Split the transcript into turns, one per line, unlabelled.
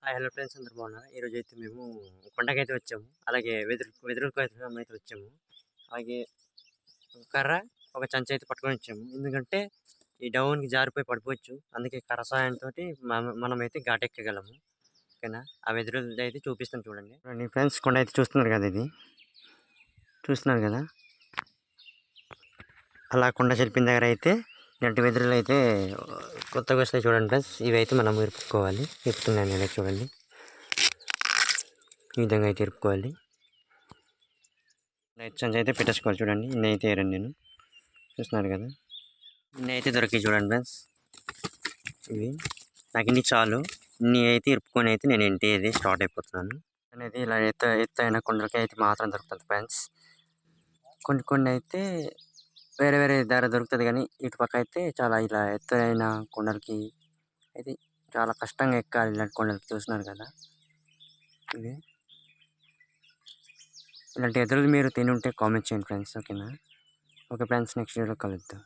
Hello friends, అందరూ బాగున్నారా? ఈరోజైతే మేము కొండకైతే వచ్చాము. అలాగే వెదురుకైతే వచ్చాము. అలాగే ఒక కర్ర, ఒక చెంచా అయితే పట్టుకొని వచ్చాము. ఎందుకంటే ఈ డౌన్‌కి జారిపోయి పడిపోవచ్చు. అందుకే కర్ర సహాయంతోటి మనమైతే ఘాటెక్కగలము. ఓకేనా? ఆ వెదురులదైతే చూపిస్తాను చూడండి. చూడండి ఫ్రెండ్స్, కొండ అయితే చూస్తున్నారు కదా ఇది. చూస్తున్నారు కదా? అలా కొండ చెరిపిన దగ్గర అయితే ఇలాంటి వెదురులు అయితే కొత్తగా వస్తాయి చూడండి ఫ్రెండ్స్. ఇవైతే మనం ఇరుపుకోవాలి. ఇరుపుతున్నాను నేను, చూడండి. ఈ విధంగా అయితే ఇరుపుకోవాలి. నైట్ సంచి అయితే పెట్టేసుకోవాలి. చూడండి, ఇన్ని అయితే వేరండి నేను. చూస్తున్నారు కదా, ఇన్ని అయితే దొరికాయి చూడండి ఫ్రెండ్స్. ఇవి నాకు ఇన్ని చాలు. ఇన్ని అయితే ఇరుపుకొని అయితే నేను ఇంటి అయితే స్టార్ట్ అయిపోతున్నాను అనేది. ఇలా ఎత్తైన కొండలకి అయితే మాత్రం దొరుకుతుంది ఫ్రెండ్స్. కొన్ని అయితే వేరే వేరే ధర దొరుకుతుంది, కానీ ఇటు పక్క అయితే చాలా ఇలా ఎత్తైన కొండలకి అయితే చాలా కష్టంగా ఎక్కాలి. ఇలాంటి కొండలకి చూస్తున్నారు కదా. ఇవి ఇలాంటి ఎదురులు మీరు తిని ఉంటే కామెంట్ చేయండి ఫ్రెండ్స్. ఓకేనా? ఓకే ఫ్రెండ్స్, నెక్స్ట్ వీడియోలో కలుద్దాం.